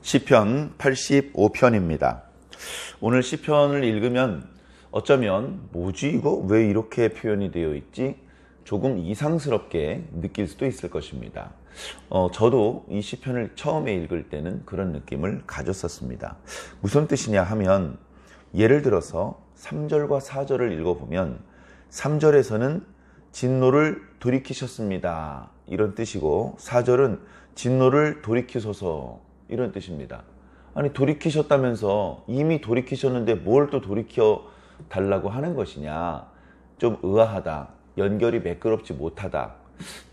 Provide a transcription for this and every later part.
시편 85편입니다. 오늘 시편을 읽으면 어쩌면 뭐지 이거 왜 이렇게 표현이 되어 있지? 조금 이상스럽게 느낄 수도 있을 것입니다. 저도 이 시편을 처음에 읽을 때는 그런 느낌을 가졌었습니다. 무슨 뜻이냐 하면 예를 들어서 3절과 4절을 읽어보면 3절에서는 진노를 돌이키셨습니다 이런 뜻이고 4절은 진노를 돌이키소서 이런 뜻입니다. 아니 돌이키셨다면서 이미 돌이키셨는데 뭘 또 돌이켜 달라고 하는 것이냐, 좀 의아하다, 연결이 매끄럽지 못하다,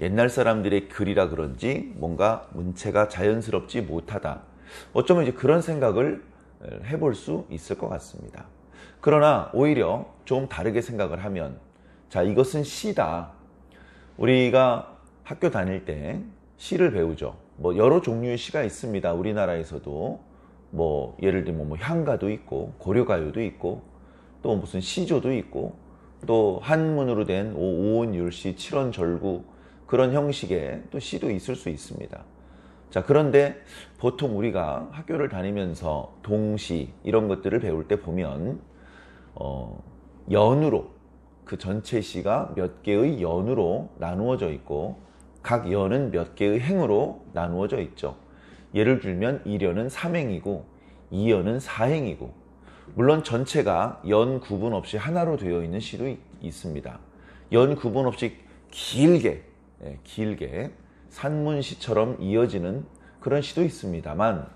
옛날 사람들의 글이라 그런지 뭔가 문체가 자연스럽지 못하다, 어쩌면 이제 그런 생각을 해볼 수 있을 것 같습니다. 그러나 오히려 좀 다르게 생각을 하면, 자, 이것은 시다. 우리가 학교 다닐 때 시를 배우죠. 여러 종류의 시가 있습니다. 우리나라에서도 예를 들면 향가도 있고 고려가요도 있고 또 무슨 시조도 있고 또 한문으로 된 오온율시, 칠원절구 그런 형식의 또 시도 있을 수 있습니다. 자, 그런데 보통 우리가 학교를 다니면서 동시 이런 것들을 배울 때 보면 연으로, 그 전체 시가 몇 개의 연으로 나누어져 있고 각 연은 몇 개의 행으로 나누어져 있죠. 예를 들면 1연은 3행이고 2연은 4행이고, 물론 전체가 연 구분 없이 하나로 되어 있는 시도 있습니다. 연 구분 없이 길게 산문시처럼 이어지는 그런 시도 있습니다만,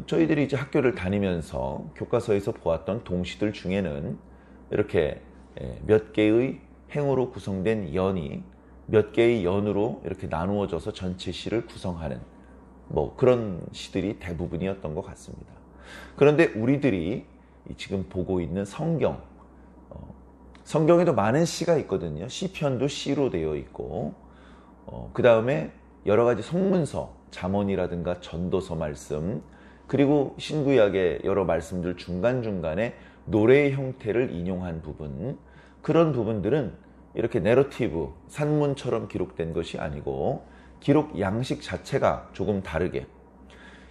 저희들이 이제 학교를 다니면서 교과서에서 보았던 동시들 중에는 이렇게 몇 개의 행으로 구성된 연이 몇 개의 연으로 이렇게 나누어져서 전체 시를 구성하는 그런 시들이 대부분이었던 것 같습니다. 그런데 우리들이 지금 보고 있는 성경에도 많은 시가 있거든요. 시편도 시로 되어 있고 그 다음에 여러 가지 성문서, 잠언이라든가 전도서 말씀, 그리고 신구약의 여러 말씀들 중간중간에 노래의 형태를 인용한 부분, 그런 부분들은 이렇게 내러티브, 산문처럼 기록된 것이 아니고 기록 양식 자체가 조금 다르게,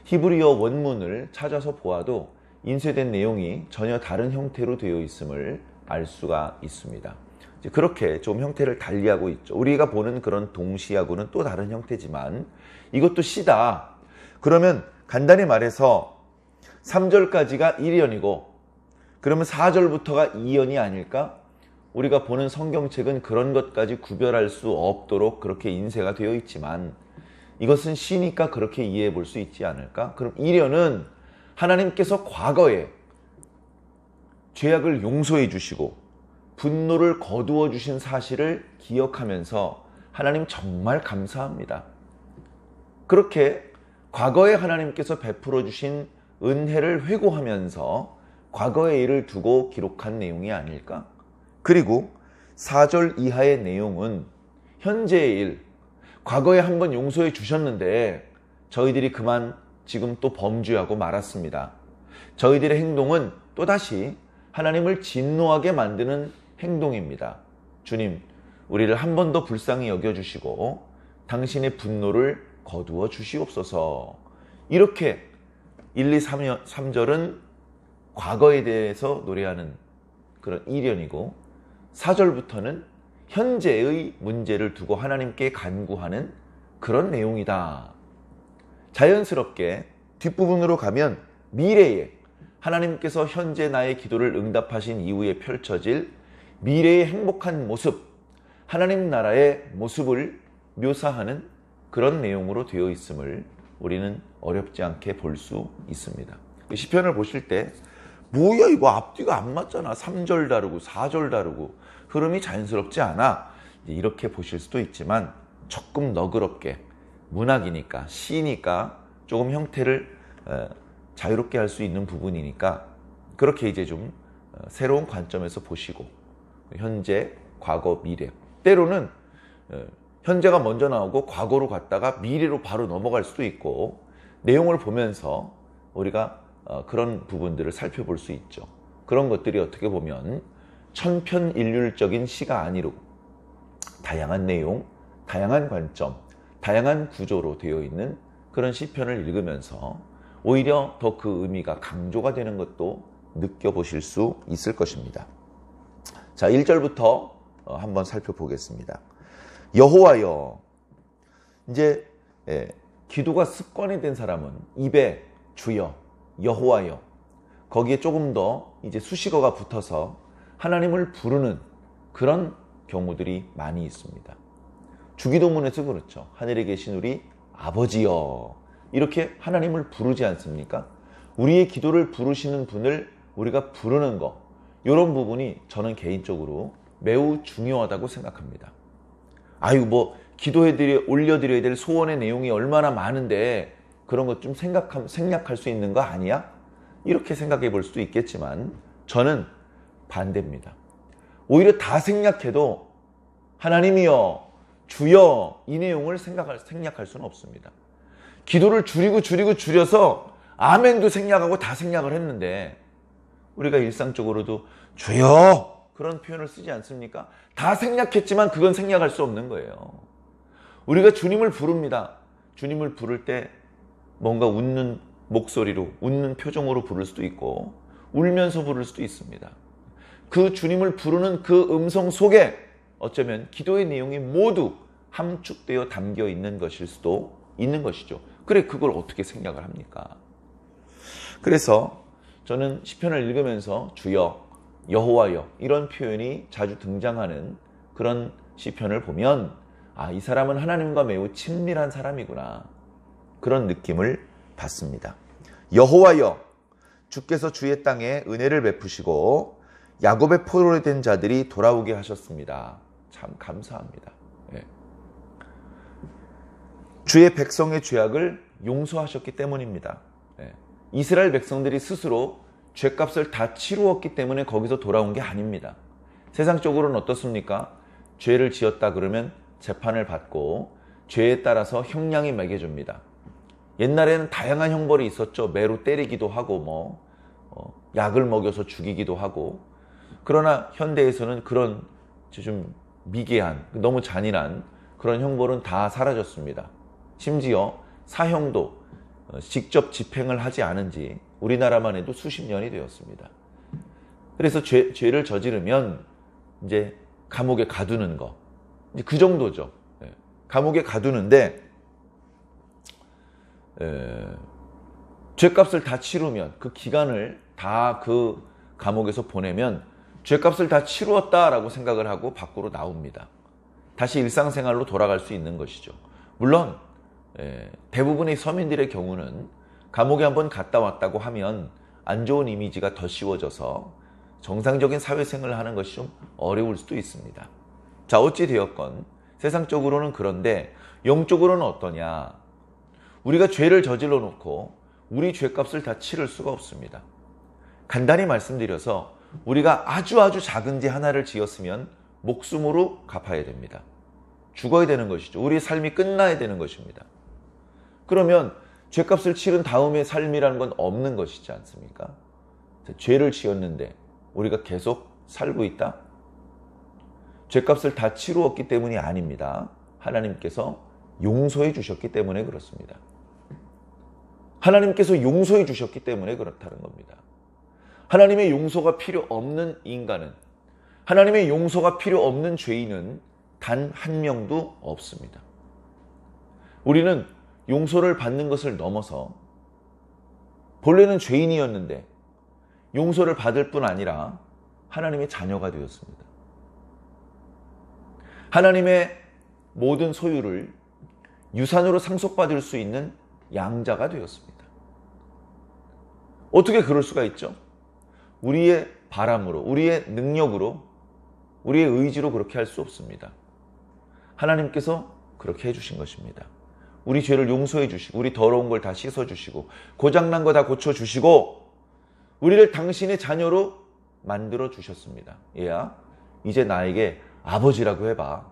히브리어 원문을 찾아서 보아도 인쇄된 내용이 전혀 다른 형태로 되어 있음을 알 수가 있습니다. 그렇게 좀 형태를 달리하고 있죠. 우리가 보는 그런 동시하고는 또 다른 형태지만 이것도 시다. 그러면 간단히 말해서 3절까지가 1연이고 그러면 4절부터가 2연이 아닐까? 우리가 보는 성경책은 그런 것까지 구별할 수 없도록 그렇게 인쇄가 되어 있지만 이것은 시니까 그렇게 이해해 볼 수 있지 않을까? 그럼 1연은 하나님께서 과거에 죄악을 용서해 주시고 분노를 거두어 주신 사실을 기억하면서 하나님 정말 감사합니다. 그렇게 과거에 하나님께서 베풀어 주신 은혜를 회고하면서 과거의 일을 두고 기록한 내용이 아닐까? 그리고 4절 이하의 내용은 현재의 일, 과거에 한번 용서해 주셨는데 저희들이 그만 지금 또 범죄하고 말았습니다. 저희들의 행동은 또다시 하나님을 진노하게 만드는 행동입니다. 주님, 우리를 한 번 더 불쌍히 여겨주시고 당신의 분노를 거두어 주시옵소서. 이렇게 1, 2, 3절은 과거에 대해서 노래하는 그런 1연이고 4절부터는 현재의 문제를 두고 하나님께 간구하는 그런 내용이다. 자연스럽게 뒷부분으로 가면 미래에 하나님께서 현재 나의 기도를 응답하신 이후에 펼쳐질 미래의 행복한 모습, 하나님 나라의 모습을 묘사하는 그런 내용으로 되어 있음을 우리는 어렵지 않게 볼 수 있습니다. 시편을 보실 때 뭐야 이거 앞뒤가 안 맞잖아, 3절 다르고 4절 다르고 흐름이 자연스럽지 않아, 이렇게 보실 수도 있지만 조금 너그럽게, 문학이니까 시니까 조금 형태를 자유롭게 할 수 있는 부분이니까 그렇게 이제 좀 새로운 관점에서 보시고 현재, 과거, 미래, 때로는 현재가 먼저 나오고 과거로 갔다가 미래로 바로 넘어갈 수도 있고, 내용을 보면서 우리가 그런 부분들을 살펴볼 수 있죠. 그런 것들이 어떻게 보면 천편일률적인 시가 아니고 다양한 내용, 다양한 관점, 다양한 구조로 되어 있는 그런 시편을 읽으면서 오히려 더 그 의미가 강조가 되는 것도 느껴보실 수 있을 것입니다. 자, 1절부터 한번 살펴보겠습니다. 여호와여. 이제 기도가 습관이 된 사람은 입에 주여, 여호와여, 거기에 조금 더 이제 수식어가 붙어서 하나님을 부르는 그런 경우들이 많이 있습니다. 주기도문에서 그렇죠. 하늘에 계신 우리 아버지여, 이렇게 하나님을 부르지 않습니까? 우리의 기도를 부르시는 분을 우리가 부르는 거, 이런 부분이 저는 개인적으로 매우 중요하다고 생각합니다. 아유, 뭐 올려드려야 될 소원의 내용이 얼마나 많은데 그런 것 좀 생략할 수 있는 거 아니야? 이렇게 생각해 볼 수도 있겠지만 저는 반대입니다. 오히려 다 생략해도 하나님이여, 주여, 이 내용을 생략할 수는 없습니다. 기도를 줄여서 아멘도 생략하고 다 생략을 했는데 우리가 일상적으로도 주여, 그런 표현을 쓰지 않습니까? 다 생략했지만 그건 생략할 수 없는 거예요. 우리가 주님을 부릅니다. 주님을 부를 때 뭔가 웃는 목소리로, 웃는 표정으로 부를 수도 있고 울면서 부를 수도 있습니다. 그 주님을 부르는 그 음성 속에 어쩌면 기도의 내용이 모두 함축되어 담겨 있는 것일 수도 있는 것이죠. 그래, 그걸 어떻게 생략을 합니까? 그래서 저는 시편을 읽으면서 주여, 여호와여, 이런 표현이 자주 등장하는 그런 시편을 보면 이 사람은 하나님과 매우 친밀한 사람이구나, 그런 느낌을 받습니다. 여호와여, 주께서 주의 땅에 은혜를 베푸시고 야곱의 포로된 자들이 돌아오게 하셨습니다. 참 감사합니다. 주의 백성의 죄악을 용서하셨기 때문입니다. 이스라엘 백성들이 스스로 죄값을 다 치루었기 때문에 거기서 돌아온 게 아닙니다. 세상적으로는 어떻습니까? 죄를 지었다 그러면 재판을 받고 죄에 따라서 형량이 매겨집니다. 옛날에는 다양한 형벌이 있었죠. 매로 때리기도 하고 약을 먹여서 죽이기도 하고. 그러나 현대에서는 그런 좀 미개한, 너무 잔인한 그런 형벌은 다 사라졌습니다. 심지어 사형도 직접 집행을 하지 않은 지 우리나라만 해도 수십 년이 되었습니다. 그래서 죄를 저지르면 이제 감옥에 가두는 거, 이제 그 정도죠. 감옥에 가두는데 죄값을 다 치르면, 그 기간을 다 그 감옥에서 보내면 죄값을 다 치루었다라고 생각을 하고 밖으로 나옵니다. 다시 일상생활로 돌아갈 수 있는 것이죠. 물론 대부분의 서민들의 경우는 감옥에 한번 갔다 왔다고 하면 안 좋은 이미지가 더 씌워져서 정상적인 사회생활을 하는 것이 좀 어려울 수도 있습니다. 자, 어찌 되었건 세상적으로는 그런데 영적으로는 어떠냐? 우리가 죄를 저질러 놓고 우리 죄값을 다 치를 수가 없습니다. 간단히 말씀드려서 우리가 아주 작은 죄 하나를 지었으면 목숨으로 갚아야 됩니다. 죽어야 되는 것이죠. 우리의 삶이 끝나야 되는 것입니다. 그러면 죄값을 치른 다음의 삶이라는 건 없는 것이지 않습니까? 죄를 지었는데 우리가 계속 살고 있다? 죄값을 다 치루었기 때문이 아닙니다. 하나님께서 용서해 주셨기 때문에 그렇습니다. 하나님께서 용서해 주셨기 때문에 그렇다는 겁니다. 하나님의 용서가 필요 없는 인간은, 하나님의 용서가 필요 없는 죄인은 단 한 명도 없습니다. 우리는 용서를 받는 것을 넘어서 본래는 죄인이었는데 용서를 받을 뿐 아니라 하나님의 자녀가 되었습니다. 하나님의 모든 소유를 유산으로 상속받을 수 있는 양자가 되었습니다. 어떻게 그럴 수가 있죠? 우리의 바람으로, 우리의 능력으로, 우리의 의지로 그렇게 할 수 없습니다. 하나님께서 그렇게 해주신 것입니다. 우리 죄를 용서해 주시고, 우리 더러운 걸 다 씻어 주시고, 고장난 거 다 고쳐 주시고, 우리를 당신의 자녀로 만들어 주셨습니다. 얘야, 이제 나에게 아버지라고 해봐.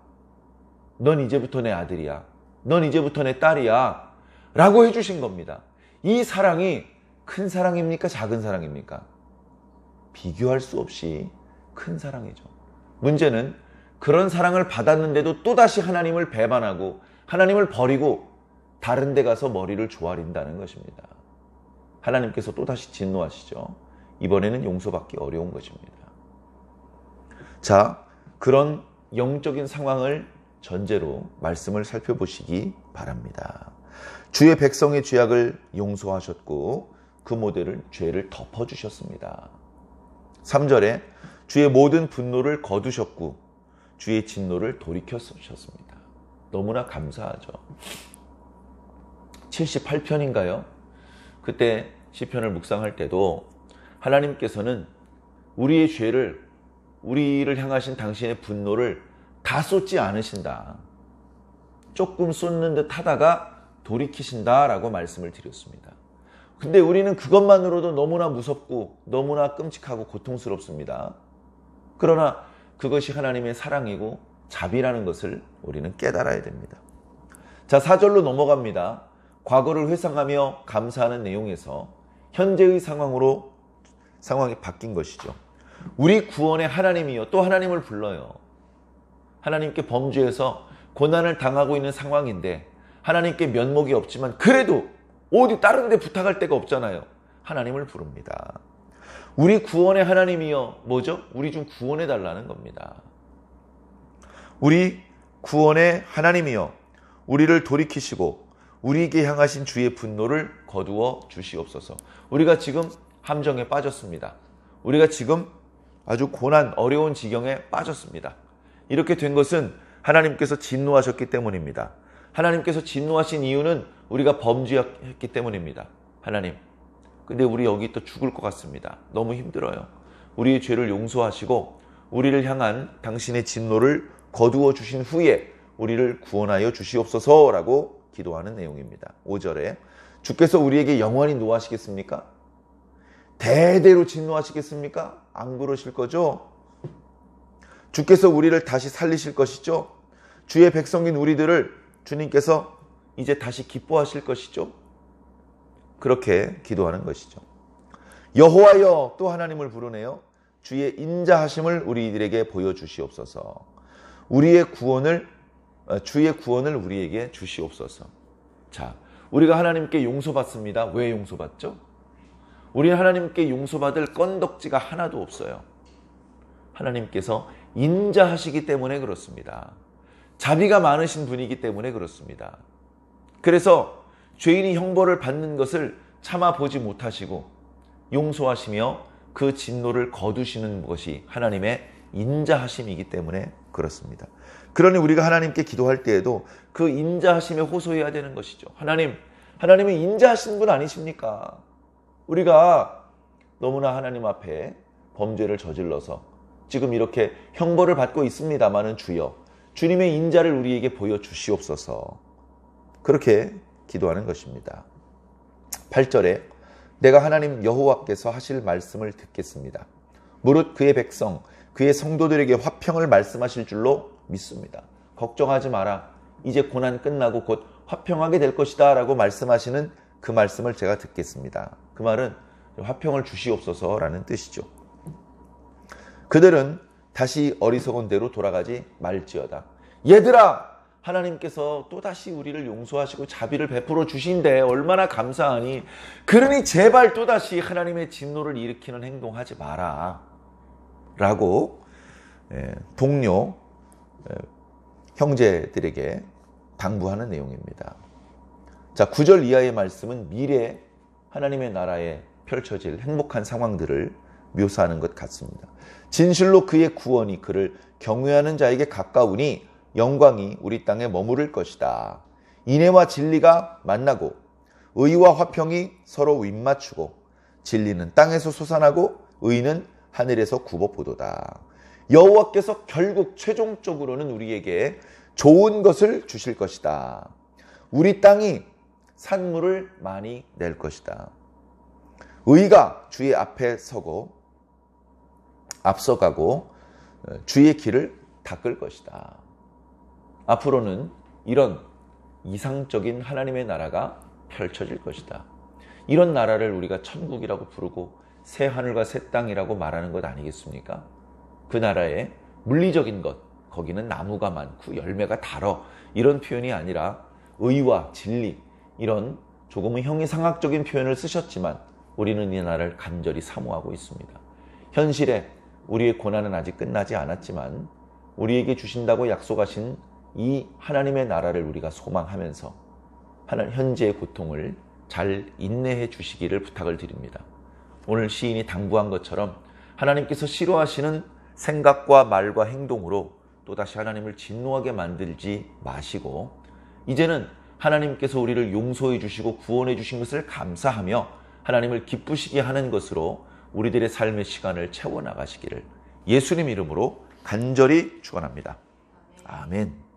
넌 이제부터 내 아들이야. 넌 이제부터 내 딸이야. 라고 해주신 겁니다. 이 사랑이 큰 사랑입니까? 작은 사랑입니까? 비교할 수 없이 큰 사랑이죠. 문제는 그런 사랑을 받았는데도 또다시 하나님을 배반하고 하나님을 버리고 다른 데 가서 머리를 조아린다는 것입니다. 하나님께서 또다시 진노하시죠. 이번에는 용서받기 어려운 것입니다. 자, 그런 영적인 상황을 전제로 말씀을 살펴보시기 바랍니다. 주의 백성의 죄악을 용서하셨고 그 모델을 죄를 덮어주셨습니다. 3절에 주의 모든 분노를 거두셨고 주의 진노를 돌이켜주셨습니다. 너무나 감사하죠. 78편인가요? 그때 시편을 묵상할 때도 하나님께서는 우리의 죄를, 우리를 향하신 당신의 분노를 다 쏟지 않으신다. 조금 쏟는 듯 하다가 돌이키신다라고 말씀을 드렸습니다. 근데 우리는 그것만으로도 너무나 무섭고 너무나 끔찍하고 고통스럽습니다. 그러나 그것이 하나님의 사랑이고 자비라는 것을 우리는 깨달아야 됩니다. 자, 4절로 넘어갑니다. 과거를 회상하며 감사하는 내용에서 현재의 상황이 바뀐 것이죠. 우리 구원의 하나님이요, 또 하나님을 불러요. 하나님께 범죄해서 고난을 당하고 있는 상황인데 하나님께 면목이 없지만 그래도 어디 다른 데 부탁할 데가 없잖아요. 하나님을 부릅니다. 우리 구원의 하나님이요, 뭐죠? 우리 좀 구원해 달라는 겁니다. 우리 구원의 하나님이요, 우리를 돌이키시고 우리에게 향하신 주의 분노를 거두어 주시옵소서. 우리가 지금 함정에 빠졌습니다. 우리가 지금 아주 고난, 어려운 지경에 빠졌습니다. 이렇게 된 것은 하나님께서 진노하셨기 때문입니다. 하나님께서 진노하신 이유는 우리가 범죄했기 때문입니다. 하나님, 근데 우리 여기 또 죽을 것 같습니다. 너무 힘들어요. 우리의 죄를 용서하시고 우리를 향한 당신의 진노를 거두어 주신 후에 우리를 구원하여 주시옵소서라고 기도하는 내용입니다. 5절에 주께서 우리에게 영원히 노하시겠습니까? 대대로 진노하시겠습니까? 안 그러실 거죠? 주께서 우리를 다시 살리실 것이죠? 주의 백성인 우리들을 주님께서 이제 다시 기뻐하실 것이죠? 그렇게 기도하는 것이죠. 여호와여, 또 하나님을 부르네요. 주의 인자하심을 우리들에게 보여주시옵소서. 주의 구원을 우리에게 주시옵소서. 자, 우리가 하나님께 용서받습니다. 왜 용서받죠? 우리는 하나님께 용서받을 건덕지가 하나도 없어요. 하나님께서 인자하시기 때문에 그렇습니다. 자비가 많으신 분이기 때문에 그렇습니다. 그래서 죄인이 형벌을 받는 것을 참아보지 못하시고 용서하시며 그 진노를 거두시는 것이 하나님의 인자하심이기 때문에 그렇습니다. 그러니 우리가 하나님께 기도할 때에도 그 인자하심에 호소해야 되는 것이죠. 하나님은 인자하신 분 아니십니까? 우리가 너무나 하나님 앞에 범죄를 저질러서 지금 이렇게 형벌을 받고 있습니다마는 주여, 주님의 인자를 우리에게 보여주시옵소서. 그렇게 기도하는 것입니다. 8절에 내가 하나님 여호와께서 하실 말씀을 듣겠습니다. 무릇 그의 백성, 그의 성도들에게 화평을 말씀하실 줄로 믿습니다. 걱정하지 마라. 이제 고난 끝나고 곧 화평하게 될 것이다 라고 말씀하시는 그 말씀을 제가 듣겠습니다. 그 말은 화평을 주시옵소서라는 뜻이죠. 그들은 다시 어리석은 대로 돌아가지 말지어다. 얘들아, 하나님께서 또다시 우리를 용서하시고 자비를 베풀어 주신데 얼마나 감사하니. 그러니 제발 또다시 하나님의 진노를 일으키는 행동하지 마라 라고 동료 형제들에게 당부하는 내용입니다. 자, 9절 이하의 말씀은 미래 하나님의 나라에 펼쳐질 행복한 상황들을 묘사하는 것 같습니다. 진실로 그의 구원이 그를 경외하는 자에게 가까우니 영광이 우리 땅에 머무를 것이다. 인애와 진리가 만나고 의와 화평이 서로 윗맞추고 진리는 땅에서 솟아나고 의는 하늘에서 굽어보도다. 여호와께서 결국 최종적으로는 우리에게 좋은 것을 주실 것이다. 우리 땅이 산물을 많이 낼 것이다. 의가 주의 앞에 서고 앞서가고 주의 길을 닦을 것이다. 앞으로는 이런 이상적인 하나님의 나라가 펼쳐질 것이다. 이런 나라를 우리가 천국이라고 부르고 새 하늘과 새 땅이라고 말하는 것 아니겠습니까? 그 나라의 물리적인 것, 거기는 나무가 많고 열매가 달어, 이런 표현이 아니라 의와 진리, 이런 조금은 형이상학적인 표현을 쓰셨지만 우리는 이 나라를 간절히 사모하고 있습니다. 현실에 우리의 고난은 아직 끝나지 않았지만 우리에게 주신다고 약속하신 이 하나님의 나라를 우리가 소망하면서 현재의 고통을 잘 인내해 주시기를 부탁을 드립니다. 오늘 시인이 당부한 것처럼 하나님께서 싫어하시는 생각과 말과 행동으로 또다시 하나님을 진노하게 만들지 마시고 이제는 하나님께서 우리를 용서해 주시고 구원해 주신 것을 감사하며 하나님을 기쁘시게 하는 것으로 우리들의 삶의 시간을 채워나가시기를 예수님 이름으로 간절히 축원합니다. 아멘.